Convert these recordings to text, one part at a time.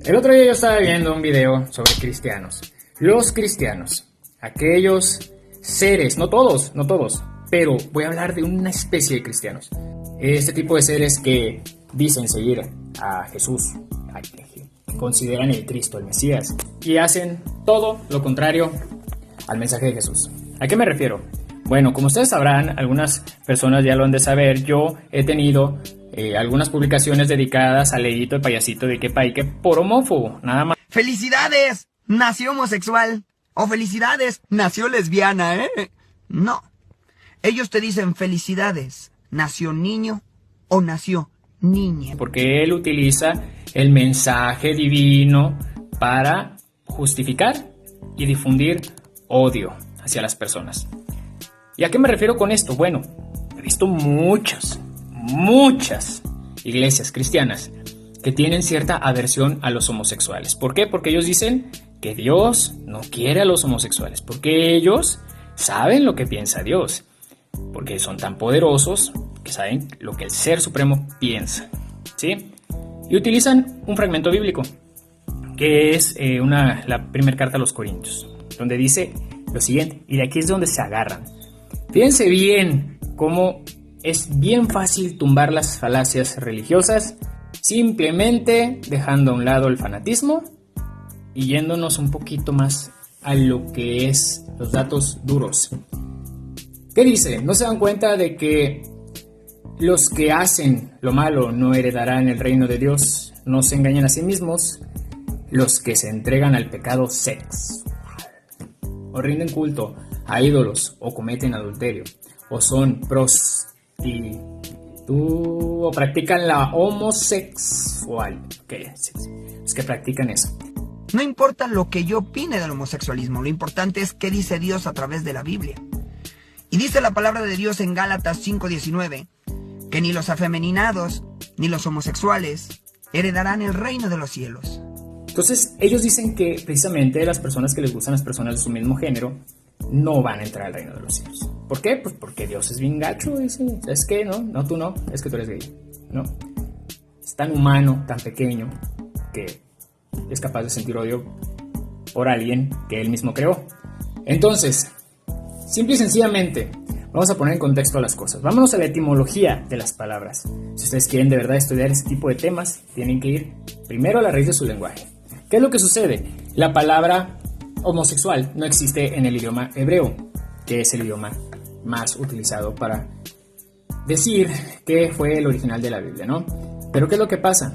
El otro día yo estaba viendo un video sobre cristianos. Los cristianos, aquellos seres, no todos, pero voy a hablar de una especie de cristianos. Este tipo de seres que dicen seguir a Jesús, que consideran el Cristo, el Mesías, y hacen todo lo contrario al mensaje de Jesús. ¿A qué me refiero? Bueno, como ustedes sabrán, algunas personas ya lo han de saber, yo he tenido algunas publicaciones dedicadas al leíto de payasito de que paique por homófobo, nada más. ¡Felicidades! Nació homosexual. O felicidades, nació lesbiana, ¿eh? No. Ellos te dicen felicidades, nació niño o nació niña. Porque él utiliza el mensaje divino para justificar y difundir odio hacia las personas. ¿Y a qué me refiero con esto? Bueno, he visto muchas iglesias cristianas que tienen cierta aversión a los homosexuales. ¿Por qué? Porque ellos dicen que Dios no quiere a los homosexuales, porque ellos saben lo que piensa Dios, porque son tan poderosos que saben lo que el Ser Supremo piensa, ¿sí? Y utilizan un fragmento bíblico, que es la primera carta a los Corintios, donde dice lo siguiente, y de aquí es donde se agarran. Fíjense bien cómo es bien fácil tumbar las falacias religiosas, simplemente dejando a un lado el fanatismo y yéndonos un poquito más a lo que es los datos duros. ¿Qué dice? ¿No se dan cuenta de que los que hacen lo malo no heredarán el reino de Dios? No se engañan a sí mismos. Los que se entregan al pecado sexual, o rinden culto a ídolos, o cometen adulterio, o son o practican la homosexual. ¿Qué? Es que practican eso. No importa lo que yo opine del homosexualismo, lo importante es qué dice Dios a través de la Biblia. Y dice la palabra de Dios en Gálatas 5:19, que ni los afeminados ni los homosexuales heredarán el reino de los cielos. Entonces, ellos dicen que precisamente las personas que les gustan las personas de su mismo género no van a entrar al reino de los cielos. ¿Por qué? Pues porque Dios es bien gacho, dice. Es que no, tú no, es que tú eres gay, ¿no? Es tan humano, tan pequeño, que es capaz de sentir odio por alguien que él mismo creó. Entonces, simple y sencillamente, vamos a poner en contexto las cosas. Vámonos a la etimología de las palabras. Si ustedes quieren de verdad estudiar este tipo de temas, tienen que ir primero a la raíz de su lenguaje. ¿Qué es lo que sucede? La palabra homosexual no existe en el idioma hebreo, que es el idioma más utilizado para decir que fue el original de la Biblia, ¿no? Pero ¿qué es lo que pasa?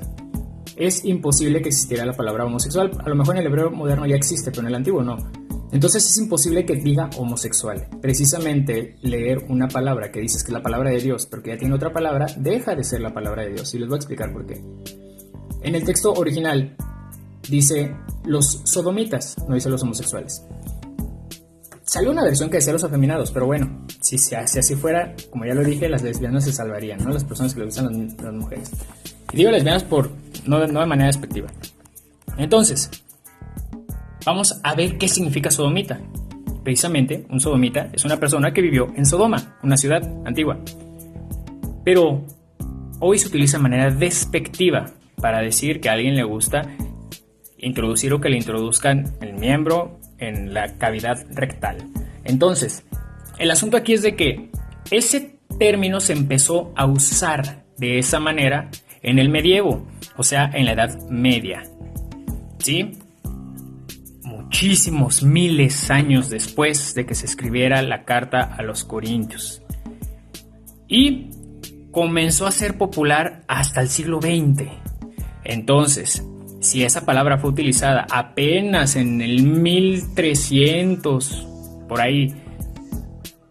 Es imposible que existiera la palabra homosexual. A lo mejor en el hebreo moderno ya existe, pero en el antiguo no. Entonces es imposible que diga homosexual. Precisamente leer una palabra que dices que es la palabra de Dios, pero que ya tiene otra palabra, deja de ser la palabra de Dios. Y les voy a explicar por qué. En el texto original dice los sodomitas, no dice los homosexuales. Salió una versión que decía los afeminados, pero bueno, si así fuera, como ya lo dije, las lesbianas se salvarían, ¿no? Las personas que le gustan las mujeres. Y digo lesbianas no de manera despectiva. Entonces, vamos a ver qué significa sodomita. Precisamente, un sodomita es una persona que vivió en Sodoma, una ciudad antigua. Pero hoy se utiliza de manera despectiva para decir que a alguien le gusta introducir o que le introduzcan el miembro en la cavidad rectal. Entonces, el asunto aquí es de que ese término se empezó a usar de esa manera en el medievo, o sea, en la Edad Media, ¿sí? Muchísimos miles años después de que se escribiera la carta a los Corintios. Y comenzó a ser popular hasta el siglo XX. Entonces, si esa palabra fue utilizada apenas en el 1300, por ahí,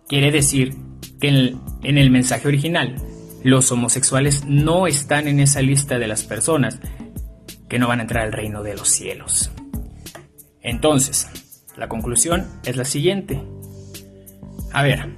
quiere decir que en el mensaje original, los homosexuales no están en esa lista de las personas que no van a entrar al reino de los cielos. Entonces, la conclusión es la siguiente. A ver,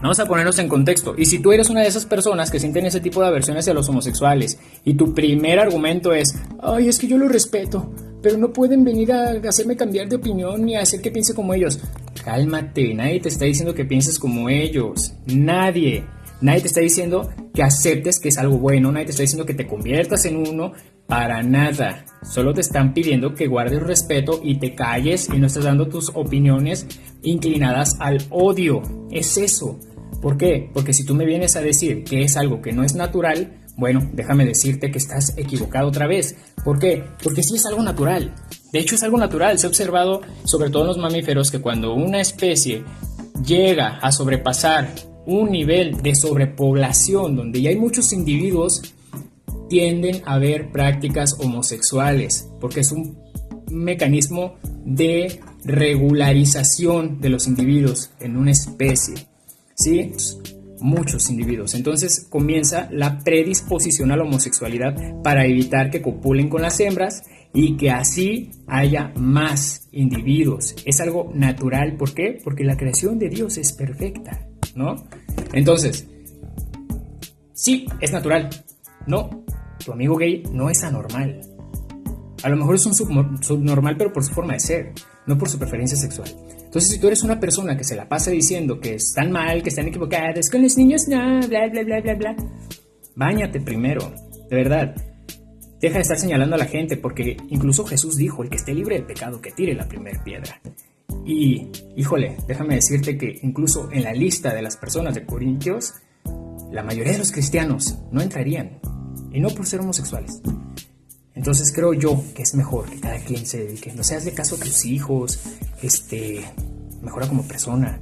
vamos a ponernos en contexto. Y si tú eres una de esas personas que sienten ese tipo de aversión hacia los homosexuales y tu primer argumento es, ay, es que yo lo respeto, pero no pueden venir a hacerme cambiar de opinión ni a hacer que piense como ellos. Cálmate, nadie te está diciendo que pienses como ellos. Nadie te está diciendo que aceptes que es algo bueno, nadie te está diciendo que te conviertas en uno Para nada. Solo te están pidiendo que guardes respeto y te calles y no estés dando tus opiniones inclinadas al odio. Es eso. ¿Por qué? Porque si tú me vienes a decir que es algo que no es natural, bueno, déjame decirte que estás equivocado otra vez. ¿Por qué? Porque sí es algo natural. De hecho, es algo natural. Se ha observado, sobre todo en los mamíferos, que cuando una especie llega a sobrepasar un nivel de sobrepoblación donde ya hay muchos individuos, tienden a haber prácticas homosexuales, porque es un mecanismo de regularización de los individuos en una especie, ¿sí? Muchos individuos. Entonces comienza la predisposición a la homosexualidad para evitar que copulen con las hembras y que así haya más individuos. Es algo natural. ¿Por qué? Porque la creación de Dios es perfecta, ¿no? Entonces, sí, es natural. No, tu amigo gay no es anormal. A lo mejor es un subnormal, pero por su forma de ser, no por su preferencia sexual. Entonces, si tú eres una persona que se la pasa diciendo que están mal, que están equivocadas, con los niños no, bla, bla, bla, bla, bla, báñate primero, de verdad. Deja de estar señalando a la gente, porque incluso Jesús dijo, el que esté libre de pecado, que tire la primera piedra. Y, híjole, déjame decirte que incluso en la lista de las personas de Corintios, la mayoría de los cristianos no entrarían, y no por ser homosexuales. Entonces creo yo que es mejor que cada quien se dedique, no seas de caso a tus hijos, mejora como persona,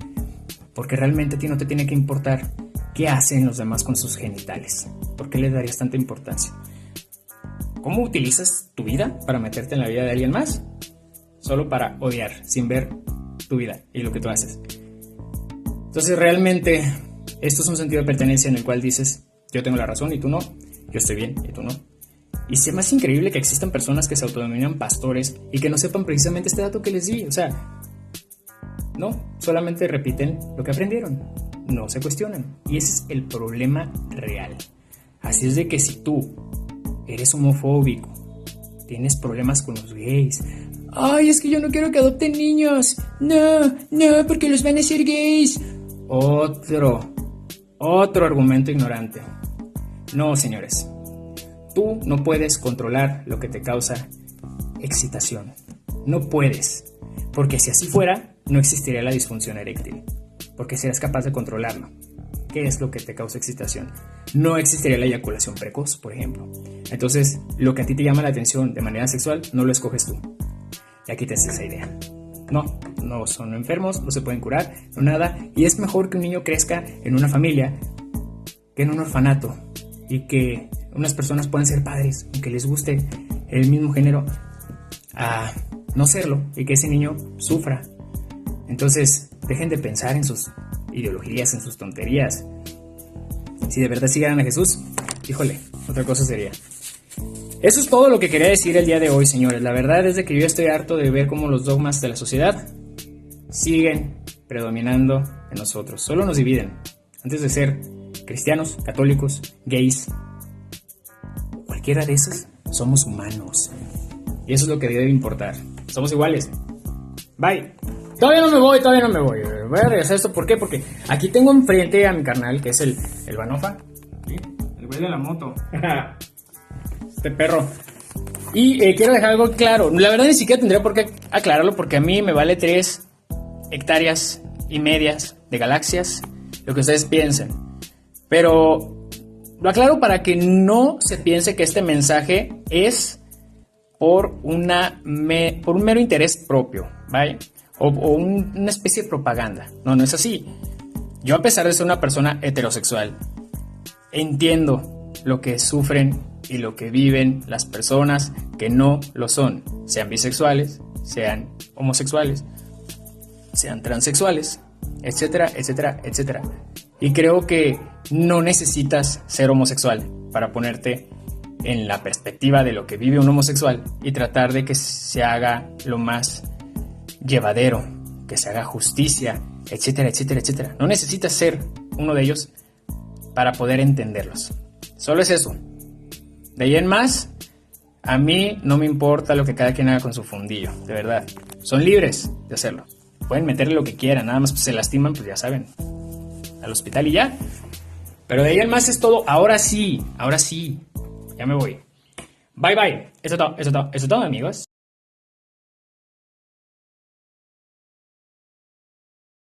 porque realmente a ti no te tiene que importar qué hacen los demás con sus genitales. ¿Por qué le darías tanta importancia? ¿Cómo utilizas tu vida para meterte en la vida de alguien más? Solo para odiar, sin ver tu vida y lo que tú haces. Entonces realmente esto es un sentido de pertenencia en el cual dices, yo tengo la razón y tú no, yo estoy bien y tú no. Y es más increíble que existan personas que se autodenominan pastores y que no sepan precisamente este dato que les di. O sea, no, solamente repiten lo que aprendieron, no se cuestionan. Y ese es el problema real. Así es de que si tú eres homofóbico, tienes problemas con los gays, ay, es que yo no quiero que adopten niños, no, porque los van a hacer gays. Otro argumento ignorante. No, señores. Tú no puedes controlar lo que te causa excitación. No puedes. Porque si así fuera, no existiría la disfunción eréctil. Porque serás capaz de controlarlo. ¿Qué es lo que te causa excitación? No existiría la eyaculación precoz, por ejemplo. Entonces, lo que a ti te llama la atención de manera sexual, no lo escoges tú. Ya quites esa idea. No son enfermos, no se pueden curar, no nada. Y es mejor que un niño crezca en una familia que en un orfanato. Y que unas personas puedan ser padres, aunque les guste el mismo género, a no serlo, y que ese niño sufra. Entonces, dejen de pensar en sus ideologías, en sus tonterías. Si de verdad siguieran a Jesús, híjole, otra cosa sería. Eso es todo lo que quería decir el día de hoy, señores. La verdad es de que yo estoy harto de ver cómo los dogmas de la sociedad siguen predominando en nosotros. Solo nos dividen. Antes de ser cristianos, católicos, gays, cualquiera de esos, somos humanos. Y eso es lo que debe importar. Somos iguales. Bye. Todavía no me voy. Voy a regresar a esto. ¿Por qué? Porque aquí tengo enfrente a mi carnal, que es el Banofa. ¿Sí? El güey de la moto. Este perro. Y quiero dejar algo claro. La verdad ni siquiera tendría por qué aclararlo, porque a mí me vale 3 hectáreas y medias de galaxias lo que ustedes piensen. Pero lo aclaro para que no se piense que este mensaje es por un mero interés propio, ¿vale? O una especie de propaganda. No es así. Yo, a pesar de ser una persona heterosexual, entiendo lo que sufren y lo que viven las personas que no lo son, sean bisexuales, sean homosexuales, sean transexuales, etcétera, etcétera, etcétera. Y creo que no necesitas ser homosexual para ponerte en la perspectiva de lo que vive un homosexual y tratar de que se haga lo más llevadero, que se haga justicia, etcétera, etcétera, etcétera. No necesitas ser uno de ellos para poder entenderlos. Solo es eso. De ahí en más, a mí no me importa lo que cada quien haga con su fundillo, de verdad. Son libres de hacerlo. Pueden meterle lo que quieran, nada más pues se lastiman, pues ya saben, al hospital y ya. Pero de ahí en más es todo. Ahora sí, ya me voy. Bye bye. Eso es todo, amigos.